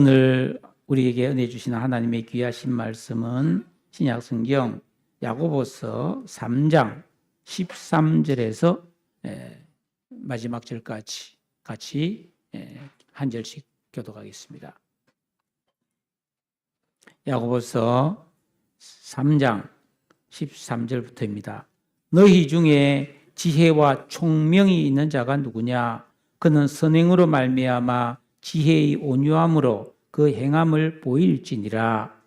오늘 우리에게 은혜 주시는 하나님의 귀하신 말씀은 신약 성경 야고보서 3장 13절에서 마지막 절까지 같이 한 절씩 교독하겠습니다. 야고보서 3장 13절부터입니다. 너희 중에 지혜와 총명이 있는 자가 누구냐? 그는 선행으로 말미암아 지혜의 온유함으로 그 행함을 보일지니라.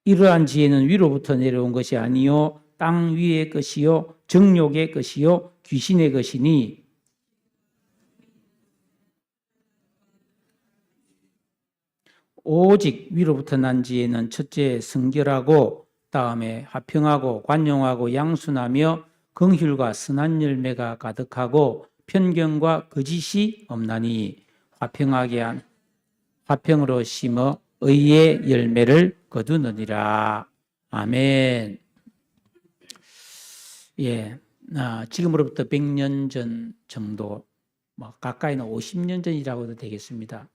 이러한 지혜는 위로부터 내려온 것이 아니요 땅 위의 것이요 정욕의 것이요 귀신의 것이니 오직 위로부터 난 지혜는 첫째 성결하고 다음에 화평하고 관용하고 양순하며 긍휼과 선한 열매가 가득하고 편견과 거짓이 없나니 화평으로 심어 의의 열매를 거두느니라. 아멘. 지금으로부터 100년 전 정도, 가까이는 50년 전이라고도 되겠습니다.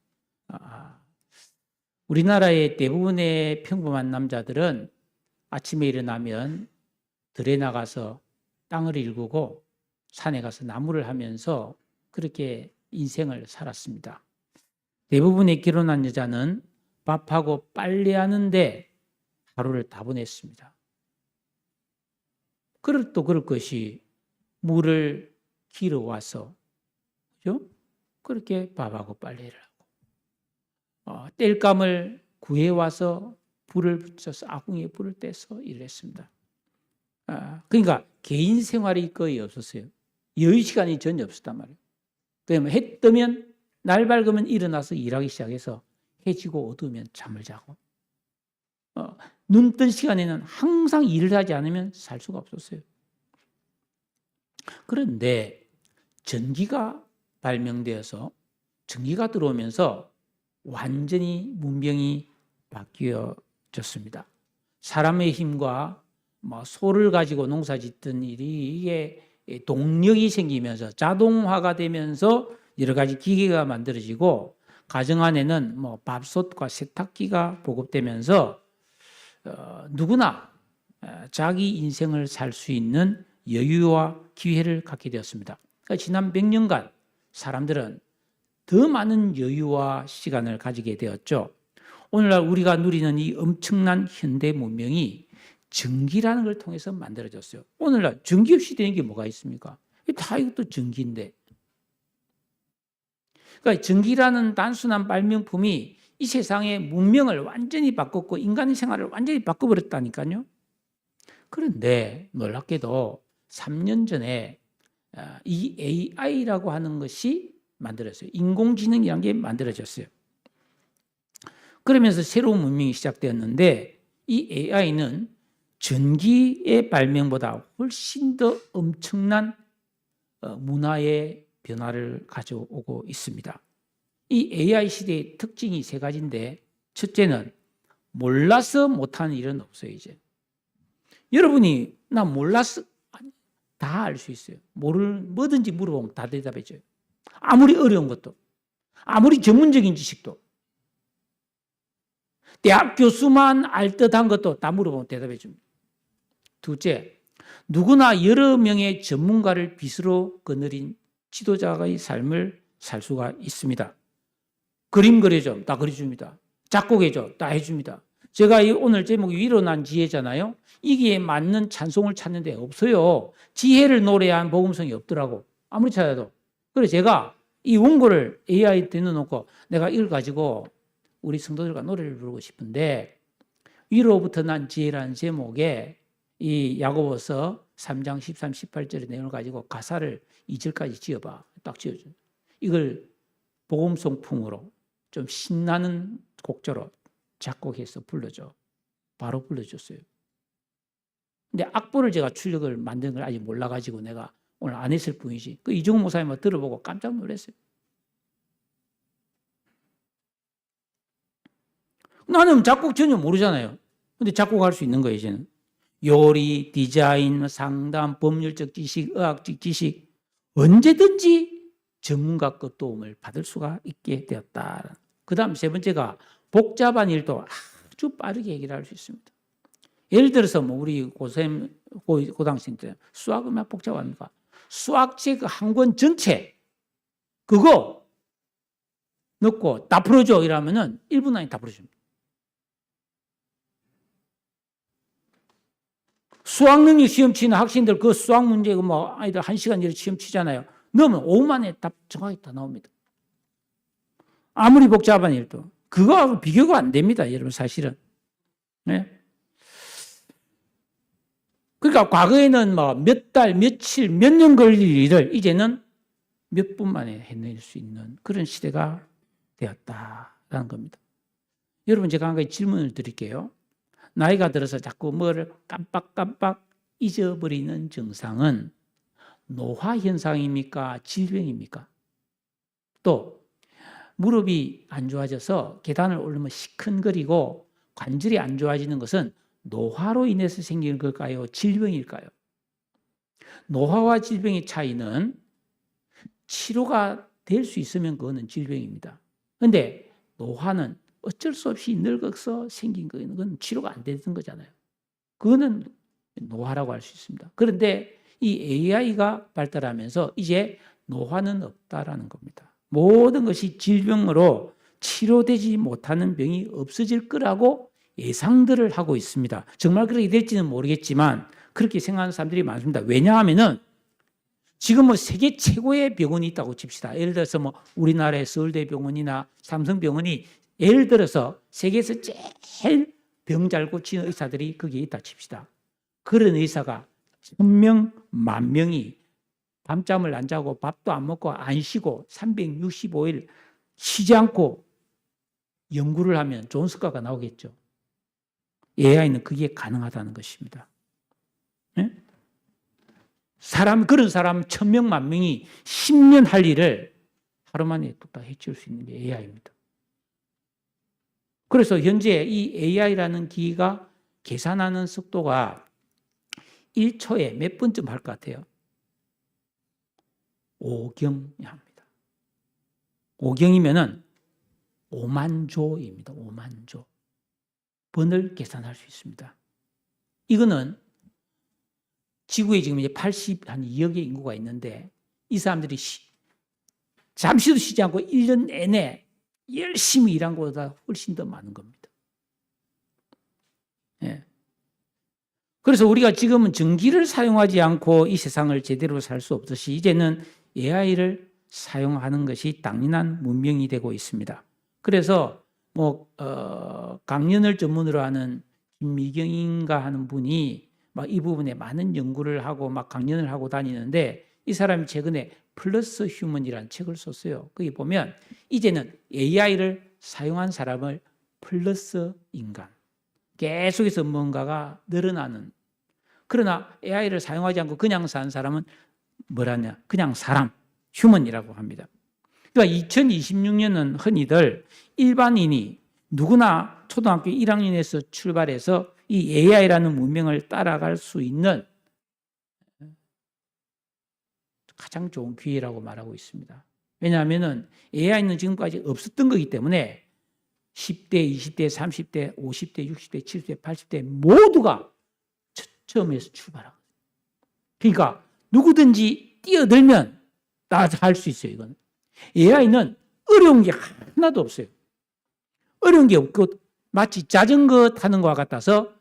우리나라의 대부분의 평범한 남자들은 아침에 일어나면 들에 나가서 땅을 일구고 산에 가서 나무를 하면서 그렇게 인생을 살았습니다. 대부분의 결혼한 여자는 밥하고 빨래하는데 하루를 다 보냈습니다. 그럴 것이 물을 길어와서 그죠? 그렇게 밥하고 빨래를 하고 땔감을 구해와서 불을 붙여서 아궁이에 불을 떼서 일을 했습니다. 그러니까 개인 생활이 거의 없었어요. 여유 시간이 전혀 없었단 말이에요. 그러면 해 뜨면 날 밝으면 일어나서 일하기 시작해서 해 지고 어두우면 잠을 자고 눈 뜬 시간에는 항상 일을 하지 않으면 살 수가 없었어요. 그런데 전기가 발명되어서 전기가 들어오면서 완전히 문명이 바뀌어졌습니다. 사람의 힘과 소를 가지고 농사 짓던 일이 이게 동력이 생기면서 자동화가 되면서 여러 가지 기계가 만들어지고 가정 안에는 밥솥과 세탁기가 보급되면서 누구나 자기 인생을 살 수 있는 여유와 기회를 갖게 되었습니다. 그러니까 지난 100년간 사람들은 더 많은 여유와 시간을 가지게 되었죠. 오늘날 우리가 누리는 이 엄청난 현대 문명이 전기라는 걸 통해서 만들어졌어요. 오늘날 전기 없이 되는 게 뭐가 있습니까? 다 이것도 전기인데. 그러니까 전기라는 단순한 발명품이 이 세상의 문명을 완전히 바꿨고 인간의 생활을 완전히 바꿔버렸다니까요. 그런데 놀랍게도 3년 전에 이 AI라고 하는 것이 만들어졌어요. 인공지능이라는 게 만들어졌어요. 그러면서 새로운 문명이 시작되었는데 이 AI는 전기의 발명보다 훨씬 더 엄청난 문화의 변화를 가져오고 있습니다. 이 AI 시대의 특징이 세 가지인데 첫째는 몰라서 못하는 일은 없어요. 이제 여러분이 나 몰랐어 다 알 수 있어요. 뭐든지 물어보면 다 대답해 줘요. 아무리 어려운 것도 아무리 전문적인 지식도 대학 교수만 알 듯한 것도 다 물어보면 대답해 줍니다. 둘째, 누구나 여러 명의 전문가를 빚으로 거느린 지도자의 삶을 살 수가 있습니다. 그림 그려줘, 다 그려줍니다. 작곡해줘, 다 해줍니다. 제가 오늘 제목이 위로 난 지혜잖아요. 이기에 맞는 찬송을 찾는데 없어요. 지혜를 노래한 복음성이 없더라고. 아무리 찾아도. 그래서 제가 이 원고를 AI한테 넣어놓고 내가 이걸 가지고 우리 성도들과 노래를 부르고 싶은데 위로부터 난 지혜라는 제목에 이 야고보서 3장 13, 18절의 내용을 가지고 가사를 2절까지 지어봐. 딱 지어줘. 이걸 복음송풍으로 좀 신나는 곡조로 작곡해서 불러줘. 바로 불러줬어요. 근데 악보를 제가 출력을 만든 걸 아직 몰라가지고 내가 오늘 안 했을 뿐이지. 그 이종훈 목사님을 들어보고 깜짝 놀랐어요. 나는 작곡 전혀 모르잖아요. 근데 작곡할 수 있는 거예요, 이제는. 요리, 디자인, 상담, 법률적 지식, 의학적 지식 언제든지 전문가급 도움을 받을 수가 있게 되었다. 그 다음 세 번째가 복잡한 일도 아주 빠르게 해결할 수 있습니다. 예를 들어서 뭐 우리 고등학생 때 수학 얼마나 복잡합니까? 수학책 한 권 전체 그거 넣고 다 풀어줘 이러면은 1분 안에 다 풀어줍니다. 수학능력 시험 치는 학생들 그 수학 문제 뭐 아이들 1시간 이렇게 시험 치잖아요. 넣으면 5분 만에 답 정확히 다 나옵니다. 아무리 복잡한 일도 그거하고 비교가 안 됩니다. 여러분 사실은. 네? 그러니까 과거에는 뭐 몇 달, 며칠, 몇 년 걸릴 일을 이제는 몇 분 만에 해낼 수 있는 그런 시대가 되었다라는 겁니다. 여러분 제가 한 가지 질문을 드릴게요. 나이가 들어서 자꾸 뭐를 깜빡깜빡 잊어버리는 증상은 노화 현상입니까? 질병입니까? 또 무릎이 안 좋아져서 계단을 오르면 시큰거리고 관절이 안 좋아지는 것은 노화로 인해서 생기는 걸까요? 질병일까요? 노화와 질병의 차이는 치료가 될 수 있으면 그거는 질병입니다. 그런데 노화는 어쩔 수 없이 늙어서 생긴 건 치료가 안 되는 거잖아요. 그거는 노화라고 할 수 있습니다. 그런데 이 AI가 발달하면서 이제 노화는 없다라는 겁니다. 모든 것이 질병으로 치료되지 못하는 병이 없어질 거라고 예상들을 하고 있습니다. 정말 그렇게 될지는 모르겠지만 그렇게 생각하는 사람들이 많습니다. 왜냐하면은 지금 뭐 세계 최고의 병원이 있다고 칩시다. 예를 들어서 뭐 우리나라의 서울대병원이나 삼성병원이 예를 들어서 세계에서 제일 병 잘 고치는 의사들이 거기에 있다 칩시다. 그런 의사가 1000명, 10,000명이 밤잠을 안 자고 밥도 안 먹고 안 쉬고 365일 쉬지 않고 연구를 하면 좋은 성과가 나오겠죠. AI는 그게 가능하다는 것입니다. 네? 그런 사람 1000명, 10,000명이 10년 할 일을 하루 만에 뚝딱 해칠 수 있는 게 AI입니다. 그래서 현재 이 AI라는 기기가 계산하는 속도가 1초에 몇 번쯤 할 것 같아요? 5경이 합니다. 5경이면은 5만 조입니다. 5만 조. 번을 계산할 수 있습니다. 이거는 지구에 지금 이제 82억의 인구가 있는데 이 사람들이 잠시도 쉬지 않고 1년 내내 열심히 일한 것보다 훨씬 더 많은 겁니다. 예. 그래서 우리가 지금은 전기를 사용하지 않고 이 세상을 제대로 살 수 없듯이 이제는 AI를 사용하는 것이 당연한 문명이 되고 있습니다. 그래서 강연을 전문으로 하는 김미경인가 하는 분이 막 이 부분에 많은 연구를 하고 막 강연을 하고 다니는데 이 사람이 최근에 플러스 휴먼이라는 책을 썼어요. 거기 보면 이제는 AI를 사용한 사람을 플러스 인간, 계속해서 뭔가가 늘어나는. 그러나 AI를 사용하지 않고 그냥 사는 사람은 뭐라냐? 그냥 사람, 휴먼이라고 합니다. 그러니까 2026년은 흔히들 일반인이 누구나 초등학교 1학년에서 출발해서 이 AI라는 문명을 따라갈 수 있는 가장 좋은 기회라고 말하고 있습니다. 왜냐하면 AI는 지금까지 없었던 거기 때문에 10대, 20대, 30대, 50대, 60대, 70대, 80대 모두가 처음에서 출발하고. 그러니까 누구든지 뛰어들면 다 할 수 있어요. 이건 AI는 어려운 게 하나도 없어요. 어려운 게 없고 마치 자전거 타는 것과 같아서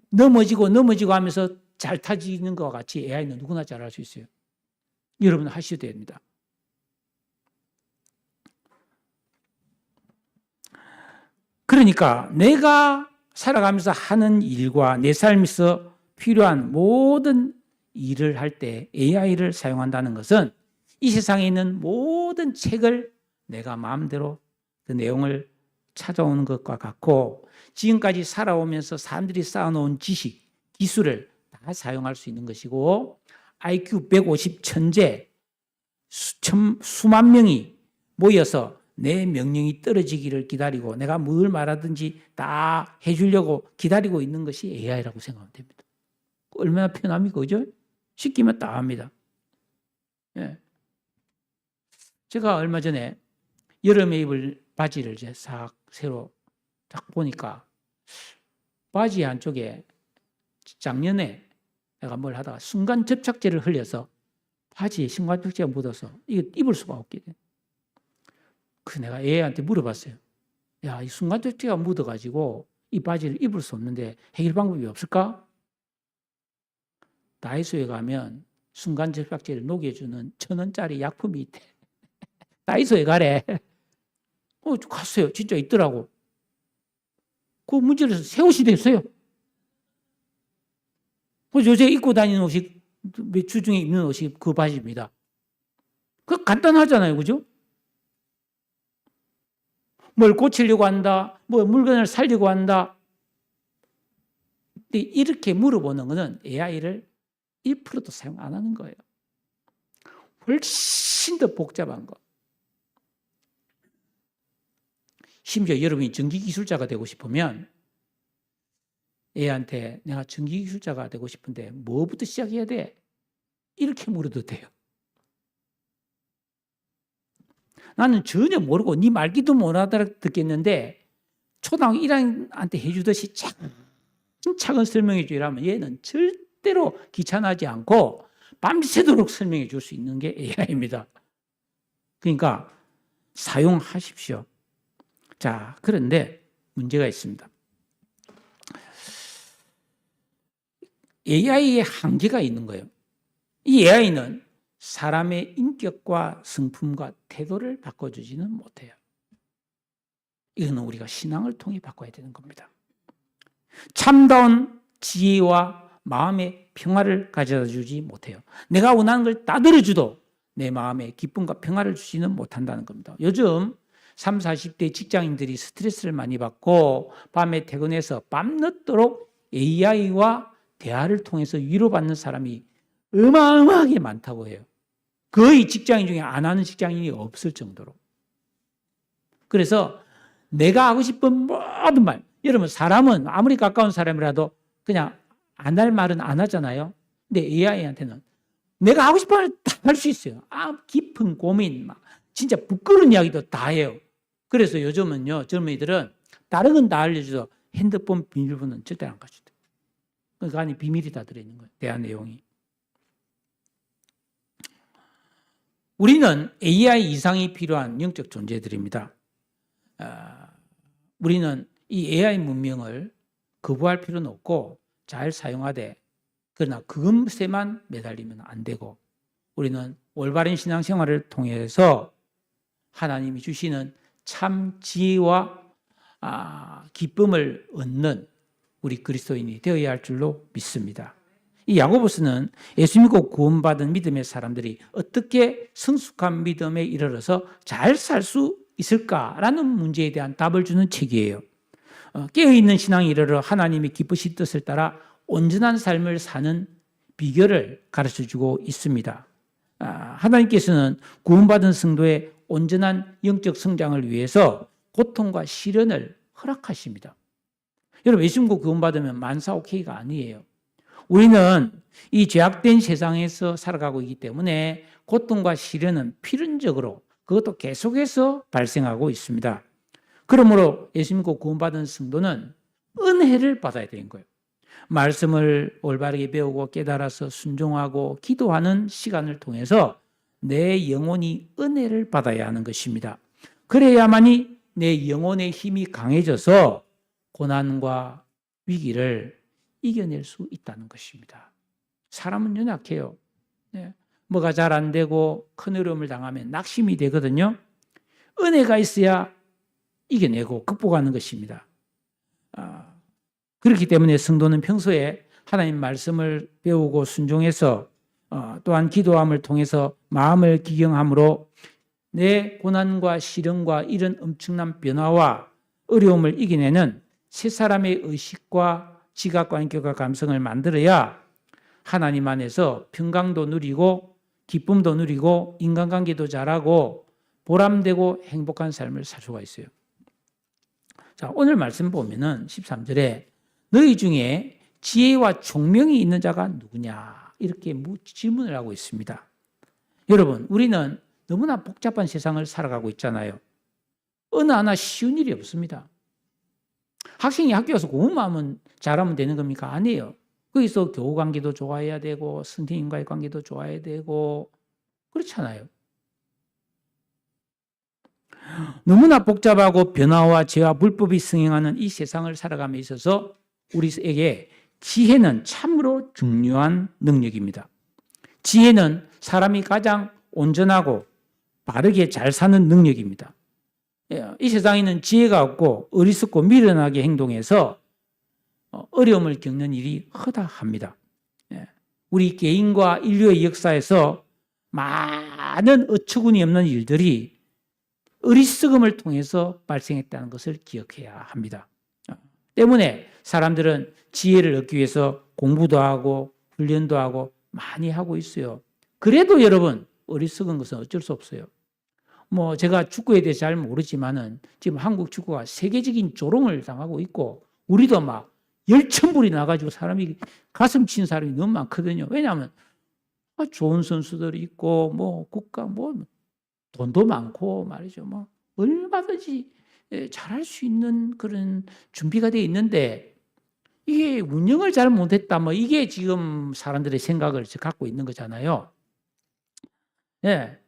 넘어지고 하면서 잘 타지는 것과 같이 AI는 누구나 잘할 수 있어요. 여러분 하셔야 됩니다. 그러니까 내가 살아가면서 하는 일과 내 삶에서 필요한 모든 일을 할 때 AI를 사용한다는 것은 이 세상에 있는 모든 책을 내가 마음대로 그 내용을 찾아오는 것과 같고 지금까지 살아오면서 사람들이 쌓아놓은 지식, 기술을 다 사용할 수 있는 것이고 IQ 150 천재 수만 명이 모여서 내 명령이 떨어지기를 기다리고 내가 뭘 말하든지 다 해주려고 기다리고 있는 것이 AI라고 생각하면 됩니다. 얼마나 편합니까? 그죠? 씻기면 딱 합니다. 예. 제가 얼마 전에 여름에 입을 바지를 이제 싹 새로 딱 보니까 바지 한쪽에 작년에 내가 뭘 하다가 순간 접착제를 흘려서 바지에 순간 접착제가 묻어서 이거 입을 수가 없게 돼. 그 내가 애한테 물어봤어요. 야, 이 순간 접착제가 묻어가지고 이 바지를 입을 수 없는데 해결 방법이 없을까? 다이소에 가면 순간 접착제를 녹여주는 1,000원짜리 약품이 있대. 다이소에 가래. 갔어요. 진짜 있더라고. 그 문제를 새 옷이 됐어요. 요새 입고 다니는 옷이 몇 주 중에 입는 옷이 그 바지입니다. 그 간단하잖아요. 그죠? 뭘 고치려고 한다. 뭐 물건을 살려고 한다. 근데 이렇게 물어보는 것은 AI를 1%도 사용 안 하는 거예요. 훨씬 더 복잡한 거. 심지어 여러분이 전기기술자가 되고 싶으면 애한테 내가 전기기술자가 되고 싶은데 뭐부터 시작해야 돼? 이렇게 물어도 돼요. 나는 전혀 모르고 네 말귀도 못 알아듣겠는데 초등학교 1학년한테 해주듯이 차근차근 설명해 주라면 얘는 절대로 귀찮아하지 않고 밤새도록 설명해 줄 수 있는 게 AI입니다. 그러니까 사용하십시오. 자, 그런데 문제가 있습니다. AI의 한계가 있는 거예요. 이 AI는 사람의 인격과 성품과 태도를 바꿔주지는 못해요. 이거는 우리가 신앙을 통해 바꿔야 되는 겁니다. 참다운 지혜와 마음의 평화를 가져다 주지 못해요. 내가 원하는 걸 다 들어줘도 내 마음에 기쁨과 평화를 주지는 못한다는 겁니다. 요즘 30, 40대 직장인들이 스트레스를 많이 받고 밤에 퇴근해서 밤늦도록 AI와 대화를 통해서 위로받는 사람이 어마어마하게 많다고 해요. 거의 직장인 중에 안 하는 직장인이 없을 정도로. 그래서 내가 하고 싶은 모든 말, 여러분 사람은 아무리 가까운 사람이라도 그냥 안 할 말은 안 하잖아요. 근데 AI한테는 내가 하고 싶은 말 다 할 수 있어요. 깊은 고민, 막 진짜 부끄러운 이야기도 다 해요. 그래서 요즘은요, 젊은이들은 다른 건 다 알려줘도 핸드폰 비밀번호는 절대 안 가져도 돼요. 그 안에 비밀이 다 들어있는 거예요. 대화 내용이. 우리는 AI 이상이 필요한 영적 존재들입니다. 우리는 이 AI 문명을 거부할 필요는 없고 잘 사용하되 그러나 그것에만 매달리면 안 되고 우리는 올바른 신앙생활을 통해서 하나님이 주시는 참 지혜와 기쁨을 얻는 우리 그리스도인이 되어야 할 줄로 믿습니다. 이 야고보서는 예수 믿고 구원받은 믿음의 사람들이 어떻게 성숙한 믿음에 이르러서 잘 살 수 있을까라는 문제에 대한 답을 주는 책이에요. 깨어있는 신앙에 이르러 하나님이 기쁘신 뜻을 따라 온전한 삶을 사는 비결을 가르쳐주고 있습니다. 하나님께서는 구원받은 성도의 온전한 영적 성장을 위해서 고통과 시련을 허락하십니다. 여러분 예수 믿고 구원받으면 만사 오케이가 아니에요. 우리는 이 죄악된 세상에서 살아가고 있기 때문에 고통과 시련은 필연적으로 그것도 계속해서 발생하고 있습니다. 그러므로 예수 믿고 구원받은 성도는 은혜를 받아야 되는 거예요. 말씀을 올바르게 배우고 깨달아서 순종하고 기도하는 시간을 통해서 내 영혼이 은혜를 받아야 하는 것입니다. 그래야만이 내 영혼의 힘이 강해져서 고난과 위기를 이겨낼 수 있다는 것입니다. 사람은 연약해요. 뭐가 잘 안 되고 큰 어려움을 당하면 낙심이 되거든요. 은혜가 있어야 이겨내고 극복하는 것입니다. 그렇기 때문에 성도는 평소에 하나님 말씀을 배우고 순종해서 또한 기도함을 통해서 마음을 기경함으로 내 고난과 시련과 이런 엄청난 변화와 어려움을 이겨내는 새 사람의 의식과 지각과 인격과 감성을 만들어야 하나님 안에서 평강도 누리고 기쁨도 누리고 인간관계도 잘하고 보람되고 행복한 삶을 살 수가 있어요. 자, 오늘 말씀 보면은 13절에 너희 중에 지혜와 총명이 있는 자가 누구냐? 이렇게 질문을 하고 있습니다. 여러분, 우리는 너무나 복잡한 세상을 살아가고 있잖아요. 어느 하나 쉬운 일이 없습니다. 학생이 학교 와서 공부만 하면 잘하면 되는 겁니까? 아니에요. 거기서 교우 관계도 좋아해야 되고 선생님과의 관계도 좋아야 되고 그렇잖아요. 너무나 복잡하고 변화와 죄와 불법이 승행하는 이 세상을 살아감에 있어서 우리에게 지혜는 참으로 중요한 능력입니다. 지혜는 사람이 가장 온전하고 바르게 잘 사는 능력입니다. 이 세상에는 지혜가 없고 어리석고 미련하게 행동해서 어려움을 겪는 일이 허다합니다. 우리 개인과 인류의 역사에서 많은 어처구니 없는 일들이 어리석음을 통해서 발생했다는 것을 기억해야 합니다. 때문에 사람들은 지혜를 얻기 위해서 공부도 하고 훈련도 하고 많이 하고 있어요. 그래도 여러분, 어리석은 것은 어쩔 수 없어요. 제가 축구에 대해서 잘 모르지만은 지금 한국 축구가 세계적인 조롱을 당하고 있고 우리도 막 열천불이 나가지고 사람이 가슴 친 사람이 너무 많거든요. 왜냐하면 좋은 선수들이 있고 국가 돈도 많고 말이죠. 얼마든지 잘할 수 있는 그런 준비가 되어 있는데 이게 운영을 잘 못했다. 이게 지금 사람들의 생각을 갖고 있는 거잖아요. 예.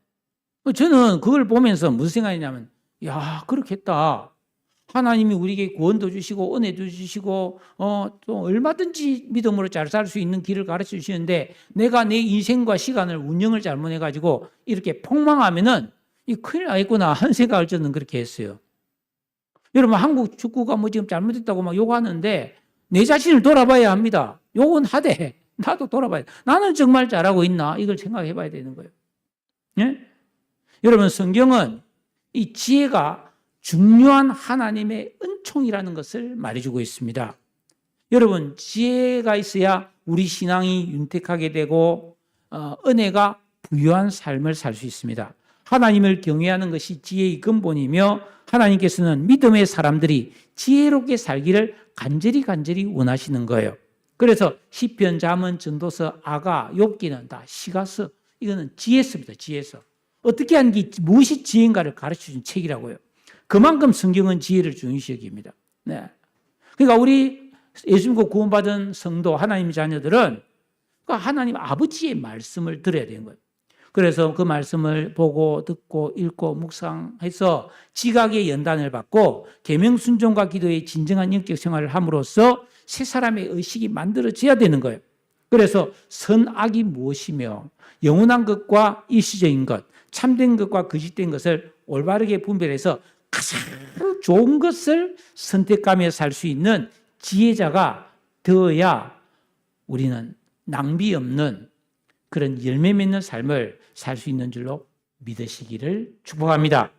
저는 그걸 보면서 무슨 생각이냐면, 야, 그렇겠다. 하나님이 우리에게 구원도 주시고 은혜도 주시고 또 얼마든지 믿음으로 잘 살 수 있는 길을 가르쳐 주시는데 내가 내 인생과 시간을 운영을 잘못해가지고 이렇게 폭망하면은 이 큰일 나겠구나 하는 생각을 저는 그렇게 했어요. 여러분, 한국 축구가 지금 잘못했다고 막 욕하는데 내 자신을 돌아봐야 합니다. 욕은 하되 나도 돌아봐야 돼. 나는 정말 잘하고 있나? 이걸 생각해 봐야 되는 거예요. 예? 여러분, 성경은 이 지혜가 중요한 하나님의 은총이라는 것을 말해주고 있습니다. 여러분, 지혜가 있어야 우리 신앙이 윤택하게 되고 은혜가 부유한 삶을 살 수 있습니다. 하나님을 경외하는 것이 지혜의 근본이며 하나님께서는 믿음의 사람들이 지혜롭게 살기를 간절히 원하시는 거예요. 그래서 시편, 잠언, 전도서, 아가, 욥기는 다 시가서, 이거는 지혜서입니다. 지혜서. 어떻게 하는 게 무엇이 지혜인가를 가르쳐준 책이라고요. 그만큼 성경은 지혜를 중요시 여깁니다. 네. 그러니까 우리 예수 믿고 구원받은 성도, 하나님의 자녀들은 하나님 아버지의 말씀을 들어야 되는 거예요. 그래서 그 말씀을 보고 듣고 읽고 묵상해서 지각의 연단을 받고 계명 순종과 기도의 진정한 영적 생활을 함으로써 새 사람의 의식이 만들어져야 되는 거예요. 그래서 선악이 무엇이며 영원한 것과 일시적인 것, 참된 것과 거짓된 것을 올바르게 분별해서 가장 좋은 것을 선택하며 살 수 있는 지혜자가 되어야 우리는 낭비 없는 그런 열매 맺는 삶을 살 수 있는 줄로 믿으시기를 축복합니다.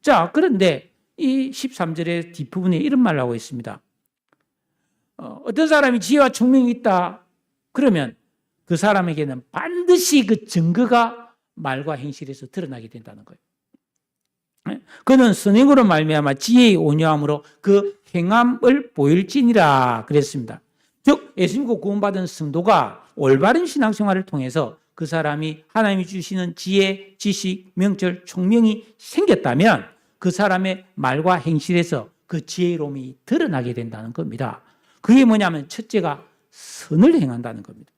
자, 그런데 이 13절의 뒷부분에 이런 말을 하고 있습니다. 어떤 사람이 지혜와 총명이 있다 그러면 그 사람에게는 반드시 그 증거가 말과 행실에서 드러나게 된다는 거예요. 그는 선행으로 말미암아 지혜의 온유함으로 그 행함을 보일지니라 그랬습니다. 즉 예수 믿고 구원받은 성도가 올바른 신앙생활을 통해서 그 사람이 하나님이 주시는 지혜, 지식, 명철, 총명이 생겼다면 그 사람의 말과 행실에서 그 지혜로움이 드러나게 된다는 겁니다. 그게 뭐냐면 첫째가 선을 행한다는 겁니다.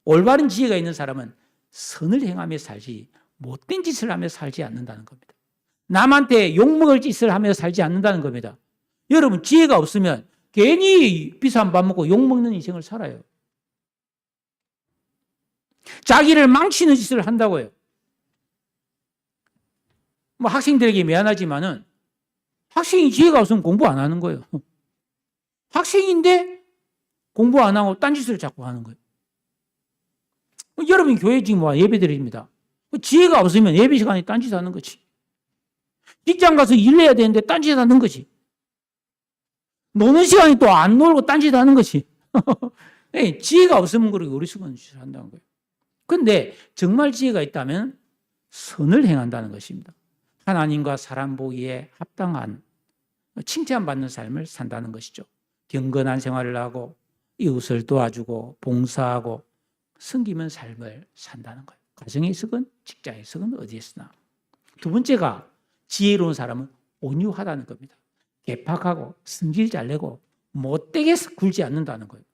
올바른 지혜가 있는 사람은 선을 행하며 살지 못된 짓을 하며 살지 않는다는 겁니다. 남한테 욕먹을 짓을 하며 살지 않는다는 겁니다. 여러분, 지혜가 없으면 괜히 비싼 밥 먹고 욕먹는 인생을 살아요. 자기를 망치는 짓을 한다고요. 학생들에게 미안하지만은 학생이 지혜가 없으면 공부 안 하는 거예요. 학생인데 공부 안 하고 딴짓을 자꾸 하는 거예요. 여러분 교회 지금 예배 드립니다. 지혜가 없으면 예배 시간에 딴짓 하는 거지. 직장 가서 일해야 되는데 딴짓 하는 거지. 노는 시간에 또 안 놀고 딴짓 하는 거지. 지혜가 없으면 그렇게 어리석은 짓을 한다는 거예요. 그런데 정말 지혜가 있다면 선을 행한다는 것입니다. 하나님과 사람 보기에 합당한 칭찬받는 삶을 산다는 것이죠. 경건한 생활을 하고 이웃을 도와주고 봉사하고 섬기는 삶을 산다는 거예요. 가정에서건 직장에서건 어디에서나. 두 번째가 지혜로운 사람은 온유하다는 겁니다. 개팍하고 성질 잘 내고 못되게 굴지 않는다는 거예요.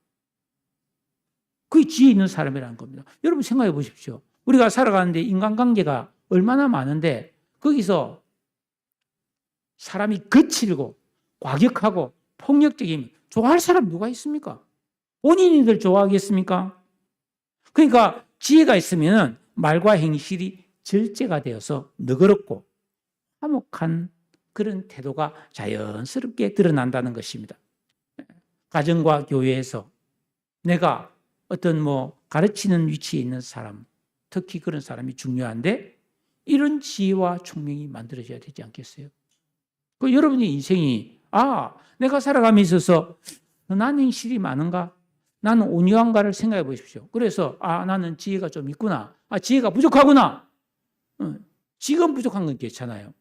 그게 지혜 있는 사람이라는 겁니다. 여러분 생각해 보십시오. 우리가 살아가는데 인간관계가 얼마나 많은데 거기서 사람이 거칠고 과격하고 폭력적이면 좋아할 사람 누가 있습니까? 본인이들 좋아하겠습니까? 그러니까 지혜가 있으면 말과 행실이 절제가 되어서 너그럽고 화목한 그런 태도가 자연스럽게 드러난다는 것입니다. 가정과 교회에서 내가 어떤 가르치는 위치에 있는 사람, 특히 그런 사람이 중요한데 이런 지혜와 총명이 만들어져야 되지 않겠어요? 그 여러분의 인생이 내가 살아감에 있어서 나는 행실이 많은가? 나는 온유한가를 생각해 보십시오. 그래서 나는 지혜가 좀 있구나. 지혜가 부족하구나. 지금 부족한 건 괜찮아요.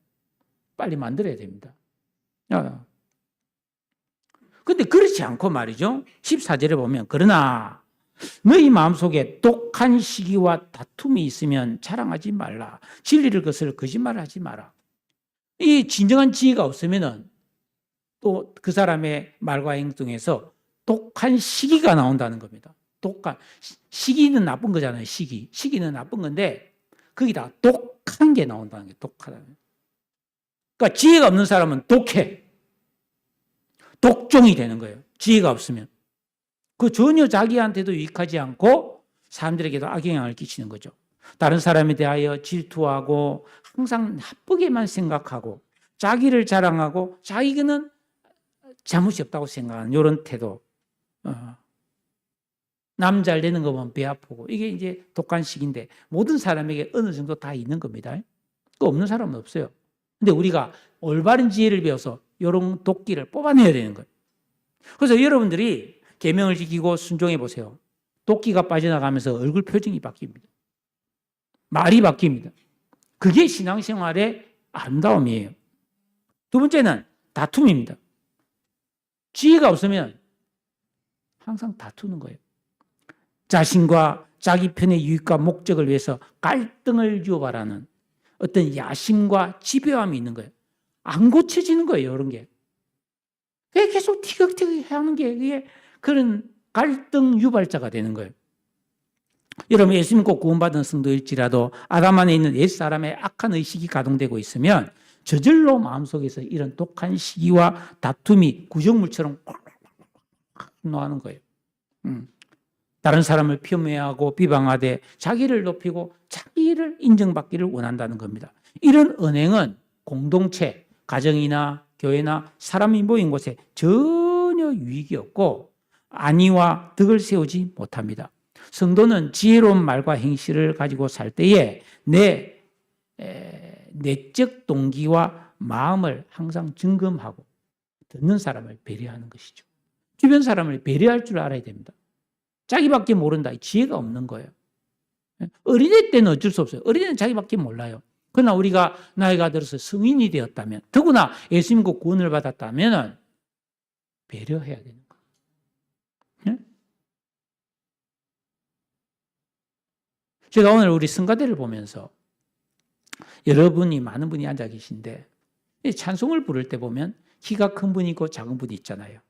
빨리 만들어야 됩니다. 근데 그렇지 않고 말이죠. 14절에 보면 그러나 너희 마음속에 독한 시기와 다툼이 있으면 자랑하지 말라. 진리를 것을 거짓말하지 마라. 이 진정한 지혜가 없으면은 또 그 사람의 말과 행동에서 독한 시기가 나온다는 겁니다. 독한 시기는 나쁜 거잖아요. 시기는 나쁜 건데 거기다 독한 게 나온다는 게 독하다는. 그러니까 지혜가 없는 사람은 독해. 독종이 되는 거예요. 지혜가 없으면. 그 전혀 자기한테도 유익하지 않고 사람들에게도 악영향을 끼치는 거죠. 다른 사람에 대하여 질투하고 항상 나쁘게만 생각하고 자기를 자랑하고 자기는 잘못이 없다고 생각하는 이런 태도. 남 잘 되는 거 보면 배 아프고 이게 이제 독한식인데 모든 사람에게 어느 정도 다 있는 겁니다. 그 없는 사람은 없어요. 근데 우리가 올바른 지혜를 배워서 이런 도끼를 뽑아내야 되는 거예요. 그래서 여러분들이 계명을 지키고 순종해 보세요. 도끼가 빠져나가면서 얼굴 표정이 바뀝니다. 말이 바뀝니다. 그게 신앙생활의 아름다움이에요. 두 번째는 다툼입니다. 지혜가 없으면 항상 다투는 거예요. 자신과 자기 편의 유익과 목적을 위해서 갈등을 유발하는 어떤 야심과 집요함이 있는 거예요. 안 고쳐지는 거예요, 이런 게. 계속 티격태격 하는 게 이게 그런 갈등 유발자가 되는 거예요. 여러분 예수 믿고 구원받은 성도일지라도 아담 안에 있는 옛사람의 악한 의식이 가동되고 있으면 저절로 마음속에서 이런 독한 시기와 다툼이 구정물처럼 나오는 거예요. 다른 사람을 폄훼하고 비방하되 자기를 높이고 자기를 인정받기를 원한다는 겁니다. 이런 언행은 공동체, 가정이나 교회나 사람이 모인 곳에 전혀 유익이 없고 안위와 덕을 세우지 못합니다. 성도는 지혜로운 말과 행실을 가지고 살 때에 내 내적 동기와 마음을 항상 점검하고 듣는 사람을 배려하는 것이죠. 주변 사람을 배려할 줄 알아야 됩니다. 자기밖에 모른다. 지혜가 없는 거예요. 어린애 때는 어쩔 수 없어요. 어린애는 자기밖에 몰라요. 그러나 우리가 나이가 들어서 성인이 되었다면, 더구나 예수 믿고 구원을 받았다면 배려해야 되는 거예요. 제가 오늘 우리 성가대를 보면서 여러분이 많은 분이 앉아 계신데 찬송을 부를 때 보면 키가 큰 분이 있고 작은 분이 있잖아요.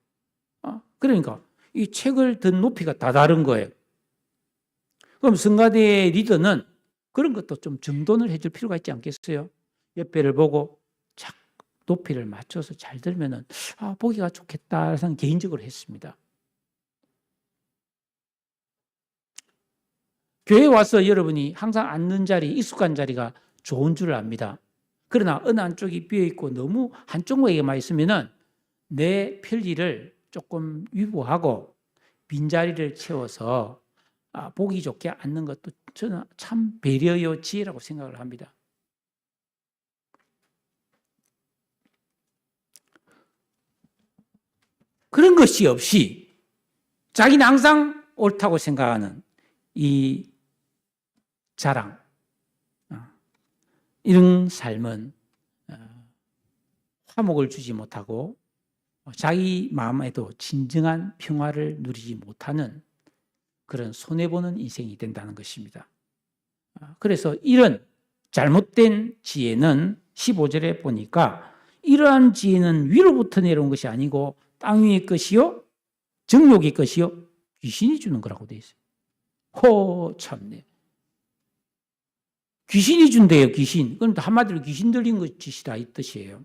그러니까 이 책을 든 높이가 다 다른 거예요. 그럼 성가대의 리더는 그런 것도 좀 정돈을 해줄 필요가 있지 않겠어요? 옆에를 보고 착 높이를 맞춰서 잘 들면은 보기가 좋겠다 해서 개인적으로 했습니다. 교회에 와서 여러분이 항상 앉는 자리, 익숙한 자리가 좋은 줄 압니다. 그러나 어느 한쪽이 비어있고 너무 한쪽에게만 있으면은 내 편리를 조금 위보하고 빈자리를 채워서 보기 좋게 앉는 것도 저는 참 배려요 지혜라고 생각을 합니다. 그런 것이 없이 자기는 항상 옳다고 생각하는 이 자랑, 이런 삶은 화목을 주지 못하고 자기 마음에도 진정한 평화를 누리지 못하는 그런 손해보는 인생이 된다는 것입니다. 그래서 이런 잘못된 지혜는 15절에 보니까 이러한 지혜는 위로부터 내려온 것이 아니고 땅 위의 것이요 정욕의 것이요 귀신이 주는 거라고 되어 있어요. 참네. 귀신이 준대요, 귀신. 그럼 한마디로 귀신 들린 것이다 이 뜻이에요.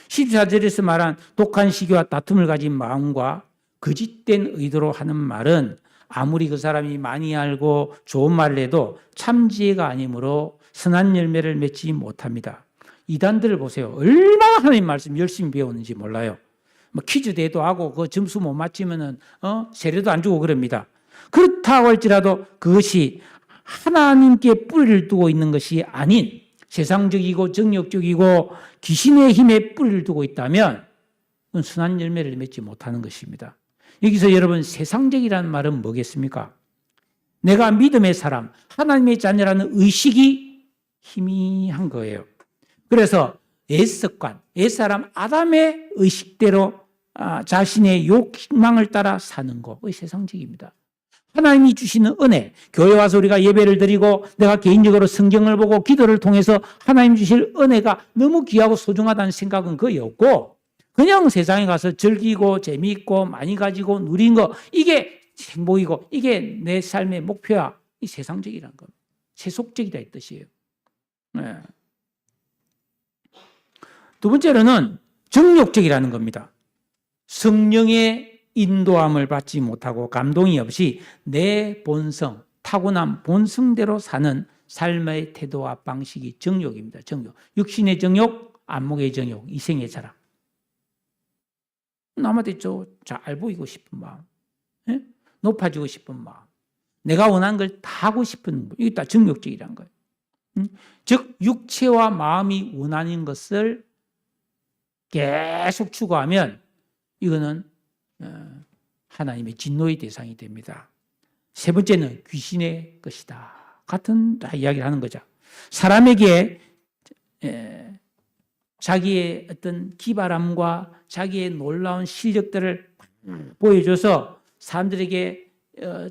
14절에서 말한 독한 시기와 다툼을 가진 마음과 거짓된 의도로 하는 말은 아무리 그 사람이 많이 알고 좋은 말을 해도 참 지혜가 아니므로 선한 열매를 맺지 못합니다. 이단들을 보세요. 얼마나 하나님 말씀 열심히 배우는지 몰라요. 뭐 퀴즈 대도 하고 그 점수 못 맞추면은 세례도 안 주고 그럽니다. 그렇다고 할지라도 그것이 하나님께 뿌리를 두고 있는 것이 아닌 세상적이고 정욕적이고 귀신의 힘에 뿌리를 두고 있다면 그건 선한 열매를 맺지 못하는 것입니다. 여기서 여러분 세상적이라는 말은 뭐겠습니까? 내가 믿음의 사람, 하나님의 자녀라는 의식이 희미한 거예요. 그래서 옛습관, 옛사람 아담의 의식대로 자신의 욕망을 따라 사는 거, 그게 세상적입니다. 하나님이 주시는 은혜, 교회 와서 우리가 예배를 드리고 내가 개인적으로 성경을 보고 기도를 통해서 하나님 주실 은혜가 너무 귀하고 소중하다는 생각은 거의 없고 그냥 세상에 가서 즐기고 재미있고 많이 가지고 누린 거 이게 행복이고 이게 내 삶의 목표야. 이 세상적이라는 겁니다. 세속적이다 이 뜻이에요. 네. 두 번째로는 정욕적이라는 겁니다. 성령의 인도함을 받지 못하고 감동이 없이 내 본성, 타고난 본성대로 사는 삶의 태도와 방식이 정욕입니다. 정욕. 육신의 정욕, 안목의 정욕, 이생의 자랑. 남한테 잘 보이고 싶은 마음, 예? 높아지고 싶은 마음, 내가 원하는 걸 다 하고 싶은 거. 이게 다 정욕적이라는 거예요. 즉 육체와 마음이 원하는 것을 계속 추구하면 이거는 하나님의 진노의 대상이 됩니다. 세 번째는 귀신의 것이다. 같은 이야기를 하는 거죠. 사람에게 자기의 어떤 기발함과 자기의 놀라운 실력들을 보여줘서 사람들에게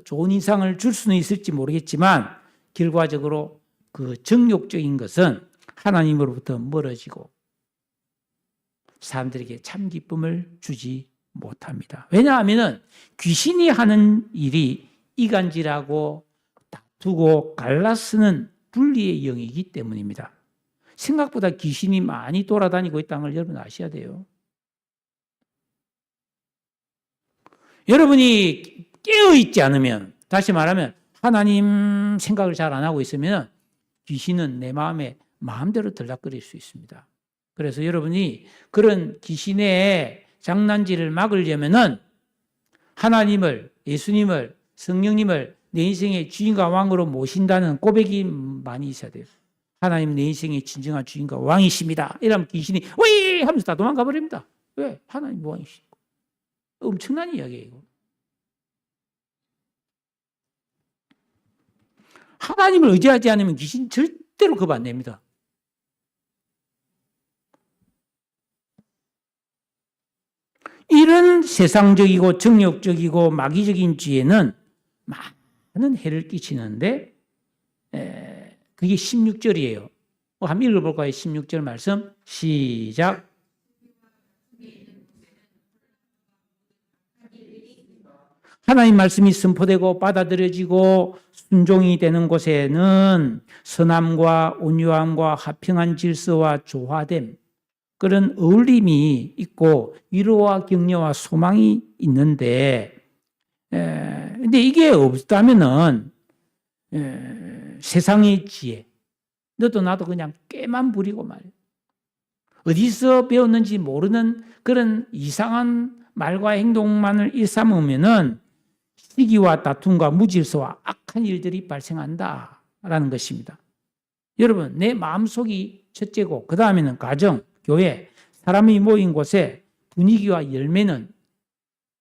좋은 인상을 줄 수는 있을지 모르겠지만 결과적으로 그 정욕적인 것은 하나님으로부터 멀어지고 사람들에게 참 기쁨을 주지 못합니다. 왜냐하면 귀신이 하는 일이 이간질하고 다투고 갈라쓰는 분리의 영이기 때문입니다. 생각보다 귀신이 많이 돌아다니고 있다는 걸 여러분 아셔야 돼요. 여러분이 깨어있지 않으면, 다시 말하면 하나님 생각을 잘 안 하고 있으면 귀신은 내 마음에 마음대로 들락거릴 수 있습니다. 그래서 여러분이 그런 귀신의 장난질을 막으려면은 하나님을, 예수님을, 성령님을 내 인생의 주인과 왕으로 모신다는 고백이 많이 있어야 돼요. 하나님 내 인생의 진정한 주인과 왕이십니다. 이러면 귀신이 왜 하면서 다 도망가 버립니다. 왜? 하나님 왕이시고. 엄청난 이야기예요. 이거. 하나님을 의지하지 않으면 귀신 절대로 겁 안 냅니다. 이런 세상적이고 정욕적이고 마귀적인 지혜는 많은 해를 끼치는데 그게 16절이에요. 한번 읽어볼까요? 16절 말씀 시작. 하나님 말씀이 선포되고 받아들여지고 순종이 되는 곳에는 선함과 온유함과 화평한 질서와 조화됨 그런 어울림이 있고 위로와 격려와 소망이 있는데 근데 이게 없다면은 세상의 지혜 너도 나도 그냥 꾀만 부리고 말이야. 어디서 배웠는지 모르는 그런 이상한 말과 행동만을 일삼으면은 시기와 다툼과 무질서와 악한 일들이 발생한다라는 것입니다. 여러분, 내 마음속이 첫째고 그 다음에는 가정, 교회, 사람이 모인 곳에 분위기와 열매는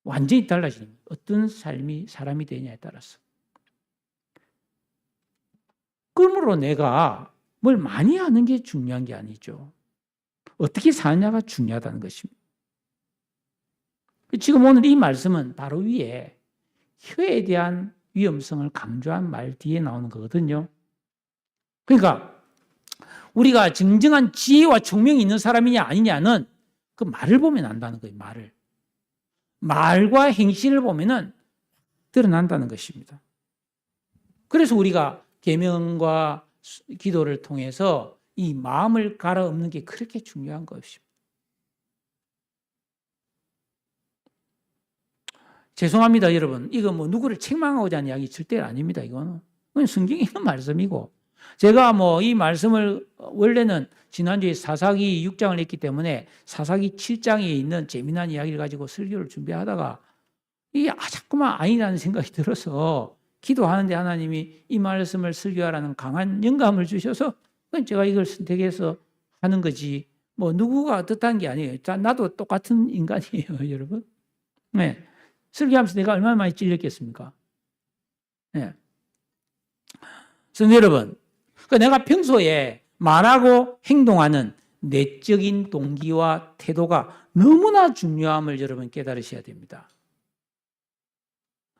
완전히 달라지는 거예요. 어떤 사람이 되냐에 따라서. 그러므로 내가 뭘 많이 하는 게 중요한 게 아니죠. 어떻게 사느냐가 중요하다는 것입니다. 지금 오늘 이 말씀은 바로 위에 혀에 대한 위험성을 강조한 말 뒤에 나오는 거거든요. 그러니까 우리가 진정한 지혜와 총명이 있는 사람이냐 아니냐는 그 말을 보면 안다는 거예요. 말과 행실을 보면은 드러난다는 것입니다. 그래서 우리가 계명과 기도를 통해서 이 마음을 갈아엎는 게 그렇게 중요한 것입니다. 죄송합니다, 여러분. 이거 뭐 누구를 책망하고자 하는 이야기 절대 아닙니다. 이거는 성경에 있는 말씀이고, 제가 뭐 이 말씀을 원래는 지난주에 사사기 6장을 했기 때문에 사사기 7장에 있는 재미난 이야기를 가지고 설교를 준비하다가 이게 자꾸만 아니라는 생각이 들어서 기도하는데 하나님이 이 말씀을 설교하라는 강한 영감을 주셔서 제가 이걸 선택해서 하는 거지, 뭐 누구가 어떻다는 게 아니에요. 나도 똑같은 인간이에요, 여러분. 네. 설교하면서 내가 얼마나 많이 찔렸겠습니까? 네. 그래서 여러분, 내가 평소에 말하고 행동하는 내적인 동기와 태도가 너무나 중요함을 여러분 깨달으셔야 됩니다.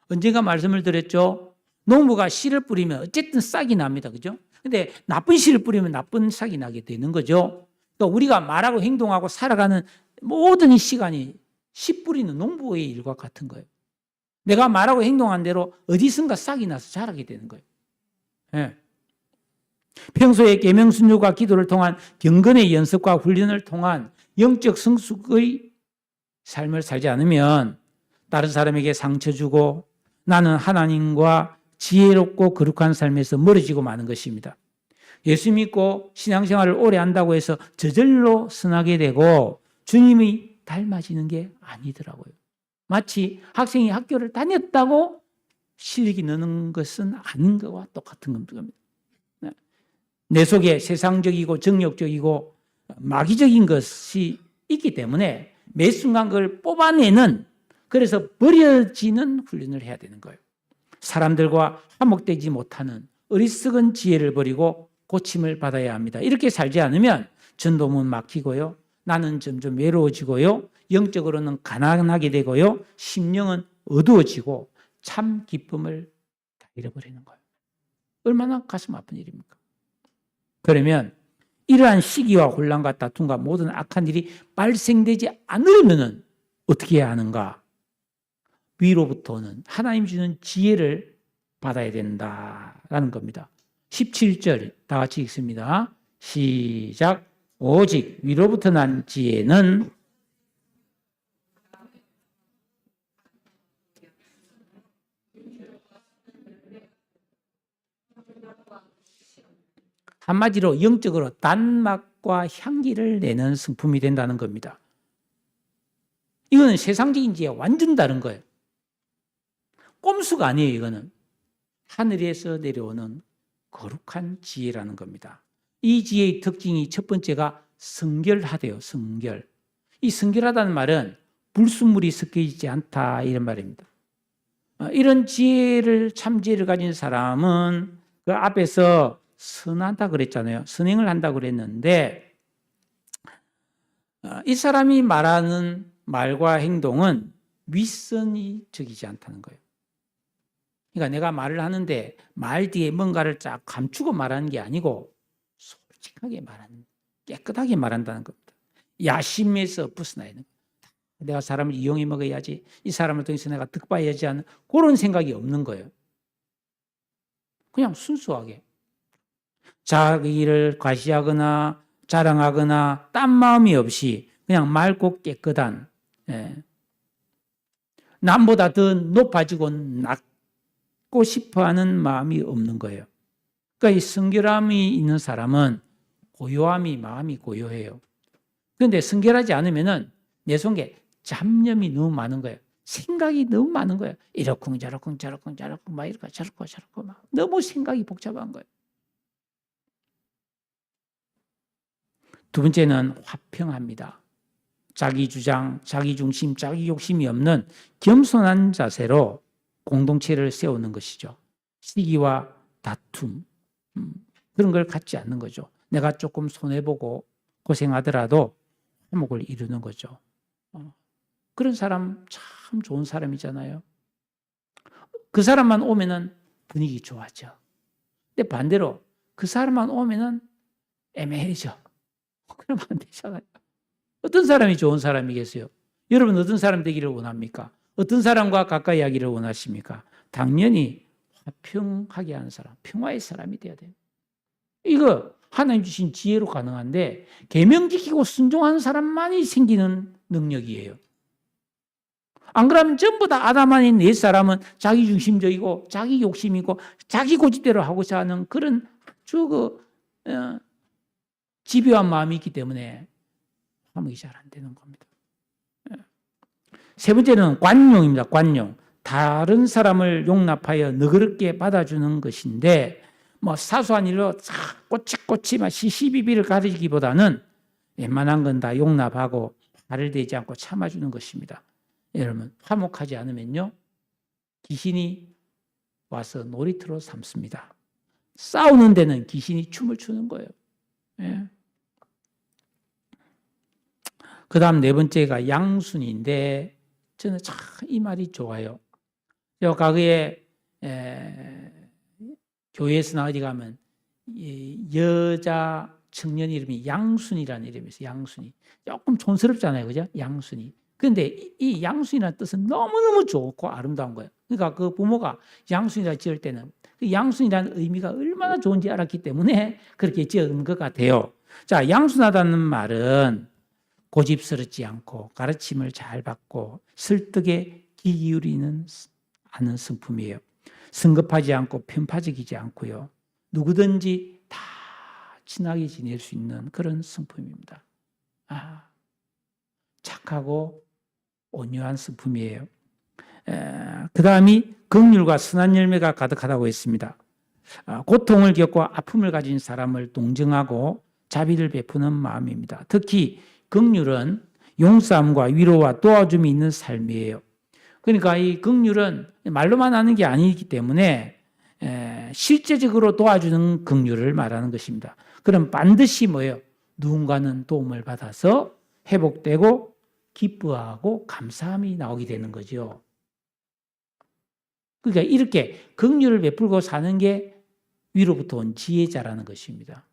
언젠가 말씀을 드렸죠. 농부가 씨를 뿌리면 어쨌든 싹이 납니다. 그죠? 근데 나쁜 씨를 뿌리면 나쁜 싹이 나게 되는 거죠. 그러니까 우리가 말하고 행동하고 살아가는 모든 이 시간이 씨 뿌리는 농부의 일과 같은 거예요. 내가 말하고 행동한 대로 어디선가 싹이 나서 자라게 되는 거예요. 네. 평소에 계명 순종과 기도를 통한 경건의 연습과 훈련을 통한 영적 성숙의 삶을 살지 않으면 다른 사람에게 상처 주고 나는 하나님과 지혜롭고 거룩한 삶에서 멀어지고 마는 것입니다. 예수 믿고 신앙생활을 오래 한다고 해서 저절로 선하게 되고 주님이 닮아지는 게 아니더라고요. 마치 학생이 학교를 다녔다고 실력이 느는 것은 아닌 것과 똑같은 겁니다. 내 속에 세상적이고 정욕적이고 마귀적인 것이 있기 때문에 매 순간 그걸 뽑아내는, 그래서 버려지는 훈련을 해야 되는 거예요. 사람들과 화목되지 못하는 어리석은 지혜를 버리고 고침을 받아야 합니다. 이렇게 살지 않으면 전도문 막히고요. 나는 점점 외로워지고요. 영적으로는 가난하게 되고요. 심령은 어두워지고 참 기쁨을 다 잃어버리는 거예요. 얼마나 가슴 아픈 일입니까? 그러면 이러한 시기와 혼란과 다툼과 모든 악한 일이 발생되지 않으려면 어떻게 해야 하는가? 위로부터는 하나님 주는 지혜를 받아야 된다라는 겁니다. 17절 다 같이 읽습니다. 시작. 오직 위로부터 난 지혜는 한마디로 영적으로 단맛과 향기를 내는 성품이 된다는 겁니다. 이거는 세상적인 지혜와 완전 다른 거예요. 꼼수가 아니에요. 이거는 하늘에서 내려오는 거룩한 지혜라는 겁니다. 이 지혜의 특징이 첫 번째가 성결하대요. 성결. 이 성결하다는 말은 불순물이 섞여 있지 않다 이런 말입니다. 이런 지혜를 참 지혜를 가진 사람은 그 앞에서 선하다 그랬잖아요. 선행을 한다 그랬는데 이 사람이 말하는 말과 행동은 윗선이 적이지 않다는 거예요. 그러니까 내가 말을 하는데 말 뒤에 뭔가를 쫙 감추고 말하는 게 아니고 솔직하게 말하는, 깨끗하게 말한다는 겁니다. 야심에서 벗어나야 되는 거예요. 내가 사람을 이용해 먹어야지, 이 사람을 통해서 내가 득봐야지 하는 그런 생각이 없는 거예요. 그냥 순수하게 자기를 과시하거나 자랑하거나 딴 마음이 없이 그냥 맑고 깨끗한, 남보다 더 높아지고 낳고 싶어하는 마음이 없는 거예요. 그러니까 이 성결함이 있는 사람은 고요함이, 마음이 고요해요. 그런데 성결하지 않으면은 내 속에 잡념이 너무 많은 거예요. 생각이 너무 많은 거예요. 이러쿵 저러쿵 저러쿵 저러쿵 막 이렇게 저렇고 저렇고 막 너무 생각이 복잡한 거예요. 두 번째는 화평합니다. 자기 주장, 자기 중심, 자기 욕심이 없는 겸손한 자세로 공동체를 세우는 것이죠. 시기와 다툼, 그런 걸 갖지 않는 거죠. 내가 조금 손해보고 고생하더라도 화목을 이루는 거죠. 그런 사람 참 좋은 사람이잖아요. 그 사람만 오면은 분위기 좋아져. 근데 반대로 그 사람만 오면은 애매해져. 그러면 안 되잖아요. 어떤 사람이 좋은 사람이겠어요? 여러분 어떤 사람 되기를 원합니까? 어떤 사람과 가까이 하기를 원하십니까? 당연히 화평하게 하는 사람, 평화의 사람이 돼야 돼요. 이거 하나님 주신 지혜로 가능한데 계명 지키고 순종하는 사람만이 생기는 능력이에요. 안 그러면 전부 다 아담 아닌 네 사람은 자기중심적이고 자기 욕심이고 자기 고집대로 하고자 하는 그런 아주 집요한 마음이 있기 때문에 화목이 잘 안 되는 겁니다. 세 번째는 관용입니다. 관용. 다른 사람을 용납하여 너그럽게 받아주는 것인데 뭐 사소한 일로 꼬치꼬치 막 시시비비를 가리기보다는 웬만한 건 다 용납하고 발을 대지 않고 참아주는 것입니다. 여러분 화목하지 않으면요 귀신이 와서 놀이터로 삼습니다. 싸우는 데는 귀신이 춤을 추는 거예요. 예. 그 다음 네 번째가 양순인데 저는 참 이 말이 좋아요. 제가 과거에 교회에서나 어디 가면 여자 청년 이름이 양순이라는 이름이 있어요. 양순이. 조금 촌스럽잖아요. 그죠? 양순이. 그런데 이 양순이라는 뜻은 너무너무 좋고 아름다운 거예요. 그러니까 그 부모가 양순이라 지을 때는 그 양순이라는 의미가 얼마나 좋은지 알았기 때문에 그렇게 지은 것 같아요. 자, 양순하다는 말은 고집스럽지 않고 가르침을 잘 받고 설득에 귀 기울이는 아는 성품이에요. 성급하지 않고 편파적이지 않고요. 누구든지 다 친하게 지낼 수 있는 그런 성품입니다. 착하고 온유한 성품이에요. 그 다음이 긍휼과 선한 열매가 가득하다고 했습니다. 고통을 겪고 아픔을 가진 사람을 동정하고 자비를 베푸는 마음입니다. 특히 긍휼은 용서함과 위로와 도와줌이 있는 삶이에요. 그러니까 이 긍휼은 말로만 하는 게 아니기 때문에 실제적으로 도와주는 긍휼을 말하는 것입니다. 그럼 반드시 뭐예요? 누군가는 도움을 받아서 회복되고 기뻐하고 감사함이 나오게 되는 거죠. 그러니까 이렇게 긍휼을 베풀고 사는 게 위로부터 온 지혜자라는 것입니다.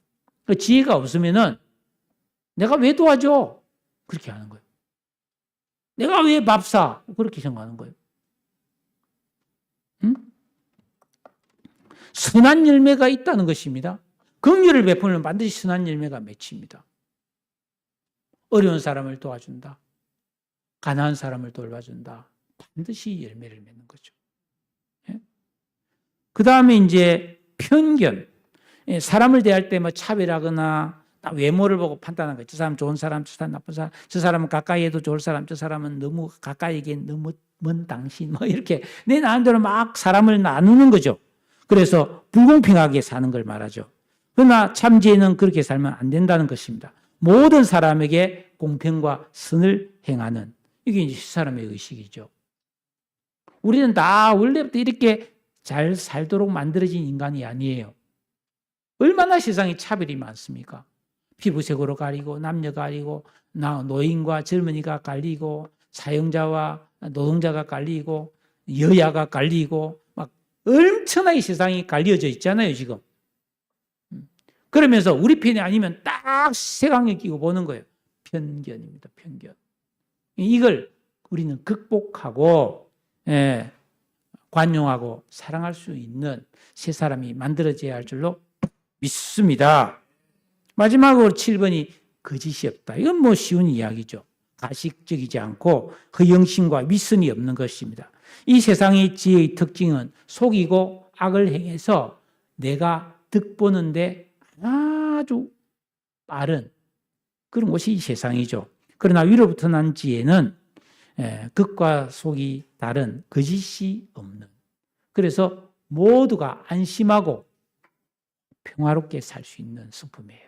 그 지혜가 없으면은 내가 왜 도와줘? 그렇게 하는 거예요. 내가 왜 밥 사? 그렇게 생각하는 거예요. 응? 선한 열매가 있다는 것입니다. 긍휼을 베풀면 반드시 선한 열매가 맺힙니다. 어려운 사람을 도와준다. 가난한 사람을 돌봐준다. 반드시 열매를 맺는 거죠. 예? 그 다음에 이제 편견. 사람을 대할 때 뭐 차별하거나 외모를 보고 판단하는 거예요. 저 사람 좋은 사람, 저 사람 나쁜 사람, 저 사람은 가까이 해도 좋을 사람, 저 사람은 너무 가까이에게 너무 먼 당신, 뭐 이렇게 내 나름대로 막 사람을 나누는 거죠. 그래서 불공평하게 사는 걸 말하죠. 그러나 참지혜는 그렇게 살면 안 된다는 것입니다. 모든 사람에게 공평과 선을 행하는 이게 이제 사람의 의식이죠. 우리는 다 원래부터 이렇게 잘 살도록 만들어진 인간이 아니에요. 얼마나 세상에 차별이 많습니까? 피부색으로 가리고 남녀 가리고 노인과 젊은이가 갈리고 사용자와 노동자가 갈리고 여야가 갈리고 막 엄청나게 세상이 갈려져 있잖아요 지금. 그러면서 우리 편이 아니면 딱 색안경 끼고 보는 거예요. 편견입니다. 편견. 이걸 우리는 극복하고 관용하고 사랑할 수 있는 새 사람이 만들어져야 할 줄로 믿습니다. 마지막으로 7번이 거짓이 없다. 이건 뭐 쉬운 이야기죠. 가식적이지 않고 허영심과 위선이 없는 것입니다. 이 세상의 지혜의 특징은 속이고 악을 행해서 내가 득보는데 아주 빠른 그런 것이 이 세상이죠. 그러나 위로부터 난 지혜는 극과 속이 다른 거짓이 없는 그래서 모두가 안심하고 평화롭게 살 수 있는 성품이에요.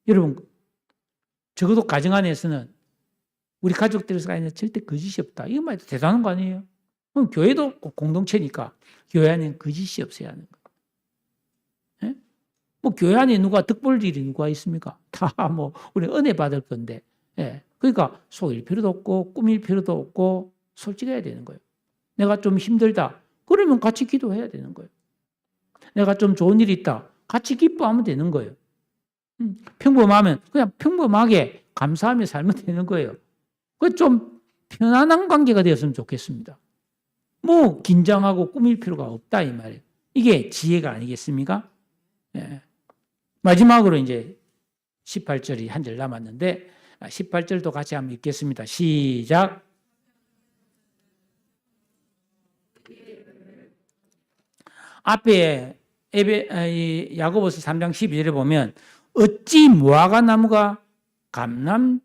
여러분 적어도 가정 안에서는 우리 가족들에서 절대 거짓이 없다. 이거 말도 대단한 거 아니에요? 그럼 교회도 공동체니까 교회 안에는 거짓이 없어야 하는 거예요. 뭐 교회 안에 누가 득볼 일이 누가 있습니까? 다 뭐 우리 은혜 받을 건데 그러니까 속일 필요도 없고 꾸밀 필요도 없고 솔직해야 되는 거예요. 내가 좀 힘들다. 그러면 같이 기도해야 되는 거예요. 내가 좀 좋은 일이 있다. 같이 기뻐하면 되는 거예요. 평범하면 그냥 평범하게 감사하며 살면 되는 거예요. 그 좀 편안한 관계가 되었으면 좋겠습니다. 뭐 긴장하고 꾸밀 필요가 없다 이 말이에요. 이게 지혜가 아니겠습니까? 예. 마지막으로 이제 18절이 한 절 남았는데 18절도 같이 한번 읽겠습니다. 시작. 앞에 야고보서 3장 12절에 보면 어찌 무화과 나무가 감람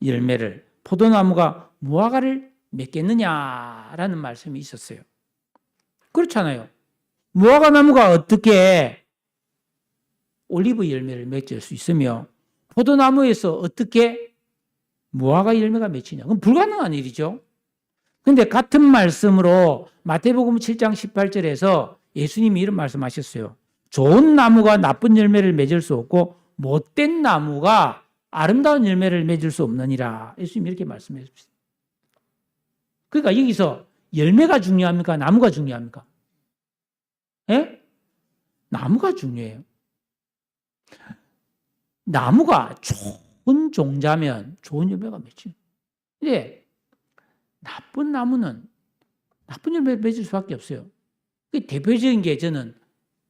열매를 포도나무가 무화과를 맺겠느냐라는 말씀이 있었어요. 그렇잖아요. 무화과 나무가 어떻게 올리브 열매를 맺을 수 있으며 포도나무에서 어떻게 무화과 열매가 맺히냐. 그건 불가능한 일이죠. 그런데 같은 말씀으로 마태복음 7장 18절에서 예수님이 이런 말씀하셨어요. 좋은 나무가 나쁜 열매를 맺을 수 없고 못된 나무가 아름다운 열매를 맺을 수 없느니라. 예수님이 이렇게 말씀하셨습니다. 그러니까 여기서 열매가 중요합니까? 나무가 중요합니까? 예? 나무가 중요해요. 나무가 좋은 종자면 좋은 열매가 맺죠. 근데 나쁜 나무는 나쁜 열매를 맺을 수밖에 없어요. 그 대표적인 게 저는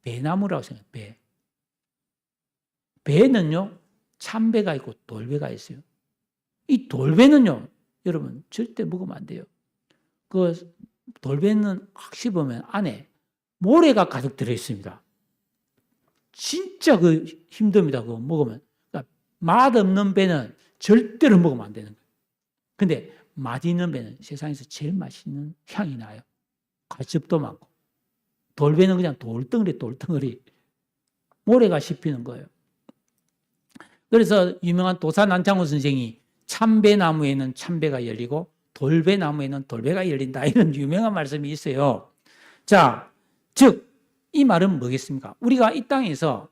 배나무라고 생각해요. 배. 배는요, 참배가 있고 돌배가 있어요. 이 돌배는요, 여러분 절대 먹으면 안 돼요. 그 돌배는 확 씹으면 안에 모래가 가득 들어 있습니다. 진짜 그 힘듭니다. 그거 먹으면. 그러니까 맛없는 배는 절대로 먹으면 안 되는 거예요. 근데 맛있는 배는 세상에서 제일 맛있는 향이 나요. 가즙도 많고. 돌배는 그냥 돌덩어리. 모래가 씹히는 거예요. 그래서 유명한 도산 안창호 선생이 참배나무에는 참배가 열리고 돌배나무에는 돌배가 열린다. 이런 유명한 말씀이 있어요. 자, 즉, 이 말은 뭐겠습니까? 우리가 이 땅에서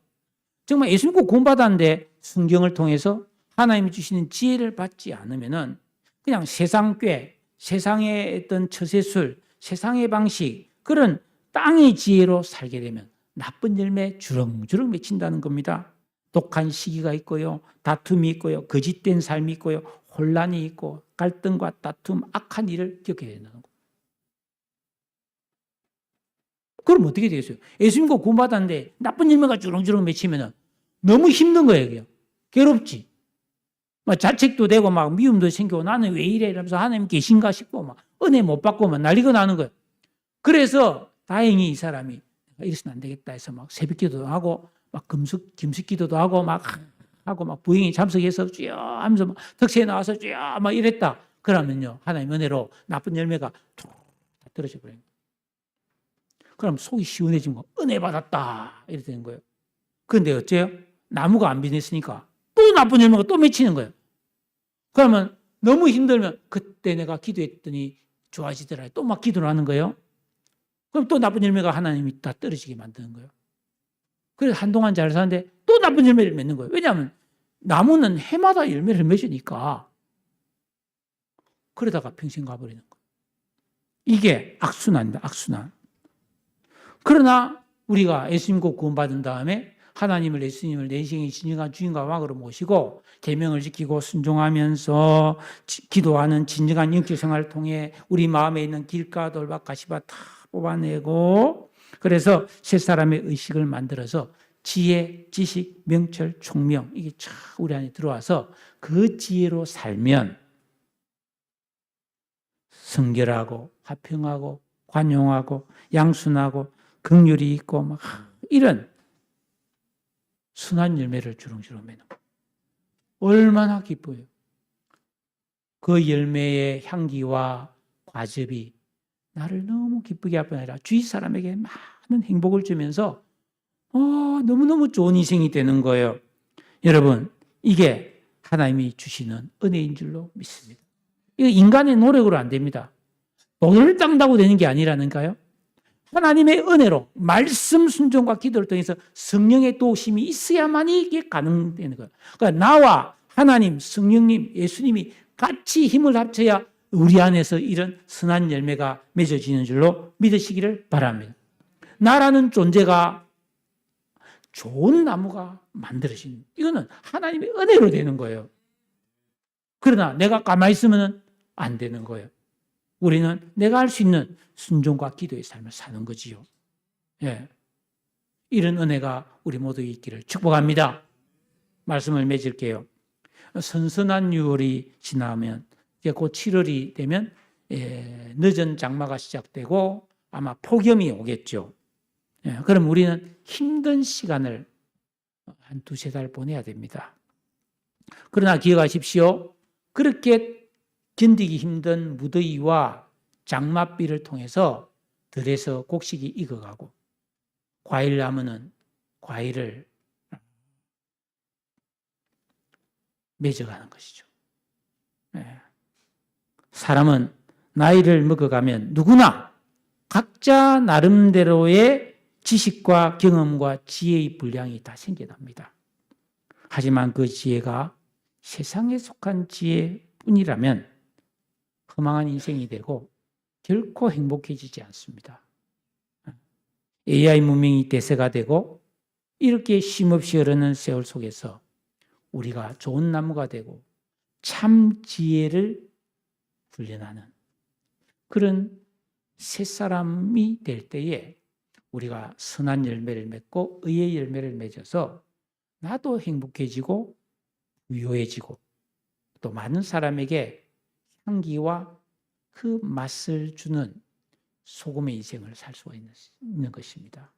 정말 예수 믿고 구원받았는데 성경을 통해서 하나님이 주시는 지혜를 받지 않으면은 그냥 세상 꾀, 세상의 어떤 처세술, 세상의 방식, 그런 땅의 지혜로 살게 되면 나쁜 열매 주렁주렁 맺힌다는 겁니다. 독한 시기가 있고요. 다툼이 있고요. 거짓된 삶이 있고요. 혼란이 있고 갈등과 다툼, 악한 일을 겪게 된다는 거예요. 그럼 어떻게 되겠어요? 예수 믿고 구원받았는데 나쁜 열매가 주렁주렁 맺히면 너무 힘든 거예요. 그냥. 괴롭지. 막 자책도 되고 막 미움도 생기고 나는 왜 이래 이러면서 하나님 계신가 싶고 막 은혜 못 받고 막 난리가 나는 거예요. 그래서 다행히 이 사람이 이래서는 안 되겠다 해서 막 새벽 기도도 하고 막 금식 기도도 하고 막 부행에 참석해서 쥐어 하면서 막 덕세에 나와서 쥐어 막 이랬다. 그러면요. 하나님 은혜로 나쁜 열매가 다 떨어져 버려요. 그럼 속이 시원해진 거 은혜 받았다 이렇게 되는 거예요. 그런데 어째요? 나무가 안 변했으니까 또 나쁜 열매가 또 맺히는 거예요. 그러면 너무 힘들면 그때 내가 기도했더니 좋아지더라. 또 막 기도를 하는 거예요. 그럼 또 나쁜 열매가 하나님이 다 떨어지게 만드는 거예요. 그래서 한동안 잘 사는데 또 나쁜 열매를 맺는 거예요. 왜냐하면 나무는 해마다 열매를 맺으니까. 그러다가 평생 가버리는 거예요. 이게 악순환입니다. 악순환. 그러나 우리가 예수 믿고 구원받은 다음에 하나님을 예수님을 내 인생의 진정한 주인과 왕으로 모시고 계명을 지키고 순종하면서 기도하는 진정한 영적 생활을 통해 우리 마음에 있는 길가 돌박 가시밭 다 뽑아내고 그래서 새 사람의 의식을 만들어서 지혜, 지식, 명철, 총명 이게 쫙 우리 안에 들어와서 그 지혜로 살면 성결하고 화평하고 관용하고 양순하고 긍휼이 있고 막 이런 순한 열매를 주렁주렁 맺는 거예요. 얼마나 기뻐요. 그 열매의 향기와 과즙이 나를 너무 기쁘게 할 뿐 아니라 주위 사람에게 많은 행복을 주면서 너무너무 좋은 인생이 되는 거예요. 여러분, 이게 하나님이 주시는 은혜인 줄로 믿습니다. 이거 인간의 노력으로 안 됩니다. 돈을 딴다고 되는 게 아니라는가요? 하나님의 은혜로 말씀 순종과 기도를 통해서 성령의 도우심이 있어야만이 이게 가능되는 거예요. 그러니까 나와 하나님, 성령님, 예수님이 같이 힘을 합쳐야 우리 안에서 이런 선한 열매가 맺어지는 줄로 믿으시기를 바랍니다. 나라는 존재가 좋은 나무가 만들어진, 이거는 하나님의 은혜로 되는 거예요. 그러나 내가 가만히 있으면 안 되는 거예요. 우리는 내가 할 수 있는 순종과 기도의 삶을 사는 거지요. 예. 이런 은혜가 우리 모두에 있기를 축복합니다. 말씀을 맺을게요. 선선한 6월이 지나면 이제 곧 7월이 되면 늦은 장마가 시작되고 아마 폭염이 오겠죠. 예. 그럼 우리는 힘든 시간을 한 두세 달 보내야 됩니다. 그러나 기억하십시오. 그렇게 견디기 힘든 무더위와 장맛비를 통해서 들에서 곡식이 익어가고 과일 나무는 과일을 맺어가는 것이죠. 사람은 나이를 먹어가면 누구나 각자 나름대로의 지식과 경험과 지혜의 분량이 다 생겨납니다. 하지만 그 지혜가 세상에 속한 지혜뿐이라면 허망한 인생이 되고 결코 행복해지지 않습니다. AI 문명이 대세가 되고 이렇게 쉼없이 흐르는 세월 속에서 우리가 좋은 나무가 되고 참 지혜를 훈련하는 그런 새 사람이 될 때에 우리가 선한 열매를 맺고 의의 열매를 맺어서 나도 행복해지고 유효해지고 또 많은 사람에게 향기와 그 맛을 주는 소금의 인생을 살 수가 있는 것입니다.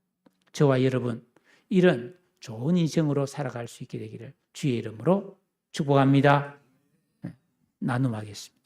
저와 여러분 이런 좋은 인생으로 살아갈 수 있게 되기를 주의 이름으로 축복합니다. 나눔하겠습니다.